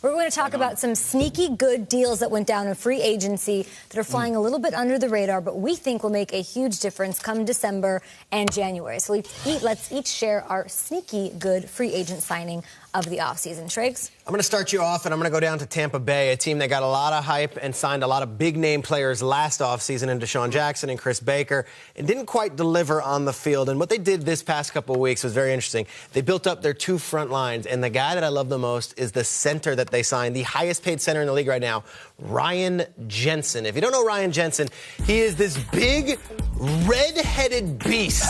We're going to talk about some sneaky good deals that went down in free agency that are flying a little bit under the radar, but we think will make a huge difference come December and January. So let's each share our sneaky good free agent signing of the offseason. Triggs? I'm going to start you off, and I'm going to go down to Tampa Bay, a team that got a lot of hype and signed a lot of big-name players last offseason in Deshaun Jackson and Chris Baker, and didn't quite deliver on the field. And what they did this past couple of weeks was very interesting. They built up their two front lines, and the guy that I love the most is the center that they signed, the highest-paid center in the league right now, Ryan Jensen. If you don't know Ryan Jensen, he is this big, red-headed beast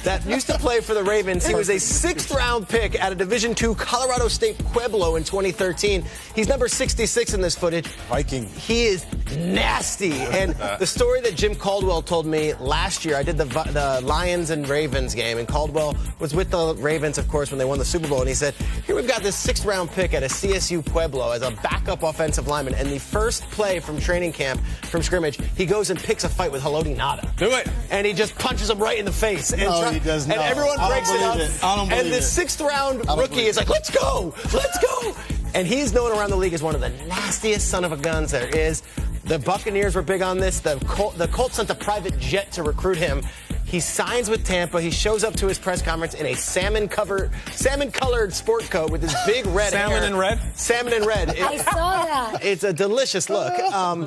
that used to play for the Ravens. He was a sixth-round pick at a Division II Colorado State Pueblo in 2013. He's number 66 in this footage. Viking. He is nasty. And the story that Jim Caldwell told me last year, I did the Lions and Ravens game, and Caldwell was with the Ravens, of course, when they won the Super Bowl, and he said, here we've got this sixth-round pick at a CSU Pueblo as a backup offensive lineman, and the first play from training camp, from scrimmage, he goes and picks a fight with Haloti Ngata. Do it. And he just punches him right in the face. And he does not. And everyone breaks it up. I don't believe and the sixth-round rookie is like, let's go, let's go. And he's known around the league as one of the nastiest son of a guns there is. The Buccaneers were big on this. The Colts sent a private jet to recruit him. He signs with Tampa. He shows up to his press conference in a salmon-colored sport coat with his big red hair. Salmon and red? Salmon and red. I saw that. It's a delicious look.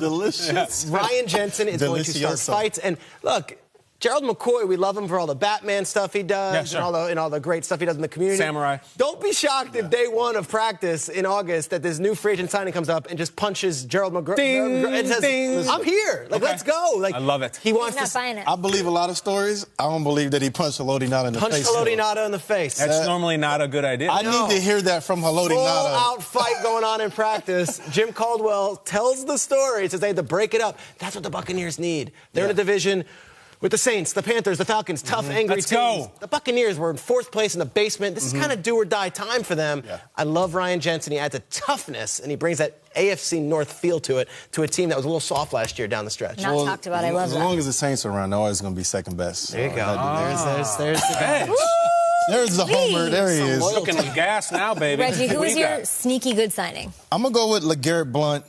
Delicious. Ryan Jensen is going to start fights. And look, Gerald McCoy, we love him for all the Batman stuff he does and all the great stuff he does in the community. Samurai. Don't be shocked if day one of practice in August that this new free agent signing comes up and just punches Gerald McCoy and says, ding. I'm here. Like, let's go. Like, I love it. He wants He's not buying it. I believe a lot of stories. I don't believe that he punched Haloti Ngata in the face. Punch Haloti Ngata in the face. That's normally not a good idea. I need to hear that from Haloti Ngata. Full-out fight going on in practice. Jim Caldwell tells the story. He says they had to break it up. That's what the Buccaneers need. They're in a division with the Saints, the Panthers, the Falcons, tough, angry Let's teams. go. The Buccaneers were in fourth place in the basement. This is kind of do-or-die time for them. Yeah. I love Ryan Jensen. He adds a toughness, and he brings that AFC North feel to it, to a team that was a little soft last year down the stretch. Not talked about. I love that. As long as the Saints are around, they're always going to be second best. There you go. There's the bench. There's the homer. There he is. Looking at gas now, baby. Reggie, who What was do you your got? sneaky good signing? I'm going to go with LeGarrette Blount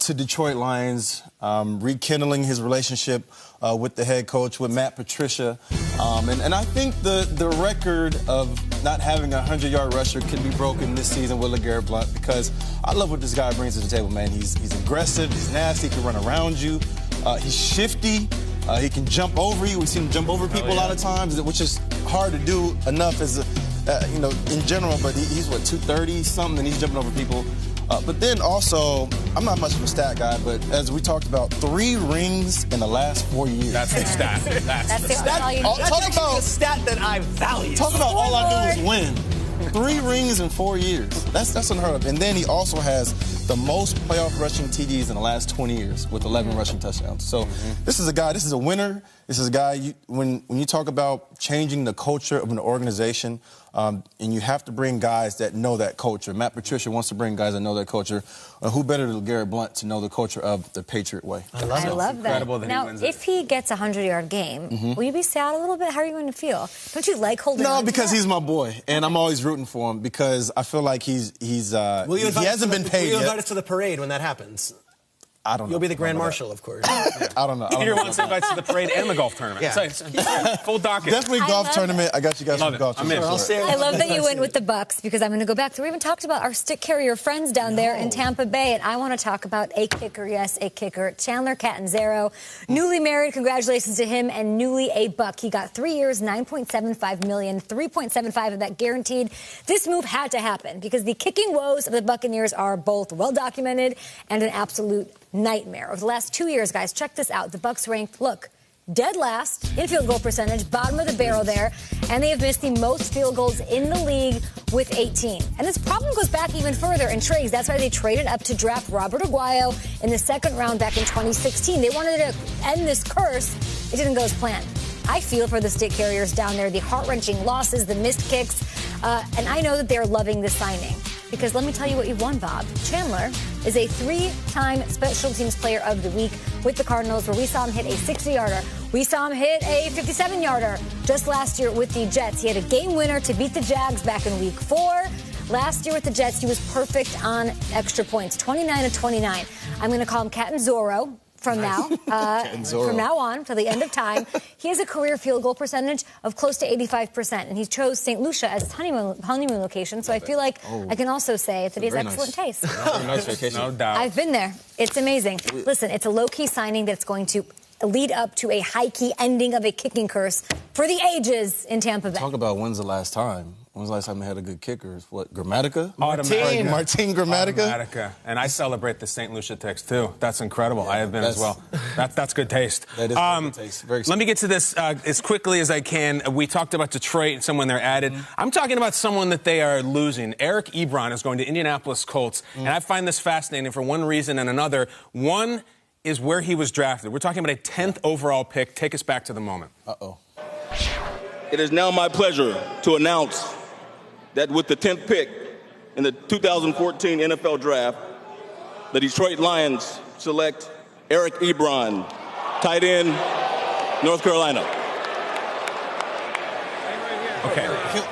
to Detroit Lions, rekindling his relationship with the head coach, with Matt Patricia. And I think the record of not having a 100-yard rusher can be broken this season with LeGarrette Blount, because I love what this guy brings to the table, man. He's aggressive, he's nasty, he can run around you, he's shifty. He can jump over you. We've seen him jump over people a lot of times, which is hard to do enough as in general. But he's what, 230 something, and he's jumping over people. But then also, I'm not much of a stat guy, but as we talked about, 3 rings in the last 4 years. That's the stat. That's the stat. all you need. Talk about the stat that I value. Talk about all I do is win. 3 rings in 4 years. That's unheard of. And then he also has the most playoff rushing TDs in the last 20 years with 11 rushing touchdowns. So this is a guy, this is a winner. This is a guy, when you talk about changing the culture of an organization, and you have to bring guys that know that culture. Matt Patricia wants to bring guys that know that culture. Who better than LeGarrette Blount to know the culture of the Patriot way? I love that. Now, if he gets a 100-yard game, will you be sad a little bit? How are you going to feel? Don't you like holding on No, to because that? he's my boy, and I'm always rooting for him because I feel like he hasn't been paid Will you invite yet. us to the parade when that happens? I don't know. You'll be the Grand Marshal, of course. I don't know. Peter wants to invite to the parade and the golf tournament. Yeah. So, full docket. Definitely golf tournament. I got you guys for the golf tournament. I love that you went with the Bucks, because I'm going to go back. So we even talked about our stick carrier friends down there in Tampa Bay, and I want to talk about a kicker, yes, a kicker, Chandler Catanzaro. Newly married, congratulations to him, and newly a Buck. He got 3 years, $9.75 million, 3.75 of that guaranteed. This move had to happen because the kicking woes of the Buccaneers are both well documented and an absolute nightmare. Over the last 2 years, guys, check this out. The Bucks ranked, look, dead last in field goal percentage, bottom of the barrel there, and they have missed the most field goals in the league with 18. And this problem goes back even further in trades. That's why they traded up to draft Robert Aguayo in the second round back in 2016. They wanted to end this curse. It didn't go as planned. I feel for the stick carriers down there, the heart-wrenching losses, the missed kicks, and I know that they're loving the signing. Because let me tell you what you've won, Bob. Chandler is a 3-time Special Teams Player of the Week with the Cardinals, where we saw him hit a 60-yarder. We saw him hit a 57-yarder just last year with the Jets. He had a game winner to beat the Jags back in Week 4. Last year with the Jets, he was perfect on extra points, 29 of 29. I'm going to call him Catanzaro from now, from now on, till the end of time. He has a career field goal percentage of close to 85%, and he chose St. Lucia as his honeymoon location. So I feel like I can also say that he has excellent taste. Nice vacation. No doubt. I've been there. It's amazing. Listen, it's a low-key signing that's going to lead up to a high-key ending of a kicking curse for the ages in Tampa Bay. Talk about when's the last time. When's the last time they had a good kicker? It's what, Grammatica? Martin Grammatica? Grammatica. And I celebrate the St. Lucia text, too. That's incredible. Yeah, I have been as well. That's good taste. That is good taste. Very let me get to this as quickly as I can. We talked about Detroit and someone they're added. I'm talking about someone that they are losing. Eric Ebron is going to Indianapolis Colts. And I find this fascinating for one reason and another. One is where he was drafted. We're talking about a 10th overall pick. Take us back to the moment. It is now my pleasure to announce that with the 10th pick in the 2014 NFL Draft, the Detroit Lions select Eric Ebron, tight end, North Carolina. Okay.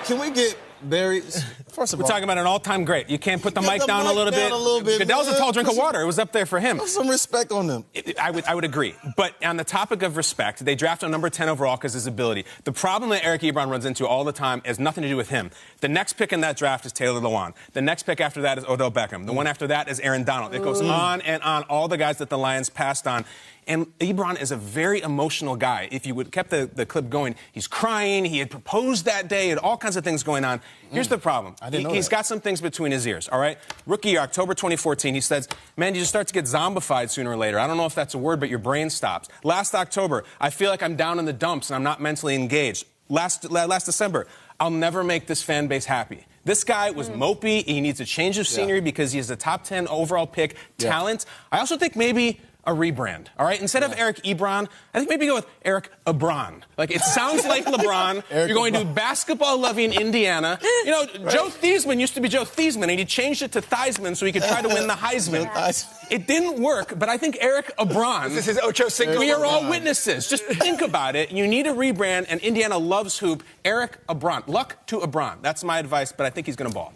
Can we get Barry? First of all, we're talking about an all-time great. You can't put the mic down a little bit. That was a tall drink of water. It was up there for him. Put some respect on them. I would agree. But on the topic of respect, they draft him number 10 overall because of his ability. The problem that Eric Ebron runs into all the time has nothing to do with him. The next pick in that draft is Taylor Lewan. The next pick after that is Odell Beckham. The one after that is Aaron Donald. It goes on and on. All the guys that the Lions passed on. And Ebron is a very emotional guy. If you would kept the clip going, he's crying. He had proposed that day and all kinds of things going on. Here's the problem. He's got some things between his ears, all right? Rookie year, October 2014, he says, man, you just start to get zombified sooner or later. I don't know if that's a word, but your brain stops. Last October, I feel like I'm down in the dumps and I'm not mentally engaged. Last December, I'll never make this fan base happy. This guy was mopey. He needs a change of scenery because he is a top 10 overall pick talent. I also think maybe a rebrand, all right? Instead of Eric Ebron, I think maybe go with Eric Ebron. Like, it sounds like LeBron. You're going to basketball-loving Indiana. You know, Joe Theismann used to be Joe Theismann, and he changed it to Theismann so he could try to win the Heisman. It didn't work, but I think Eric Ebron. This is Ocho Cinco. We are all witnesses. Just think about it. You need a rebrand, and Indiana loves hoop. Eric Ebron. Luck to Ebron. That's my advice, but I think he's going to ball.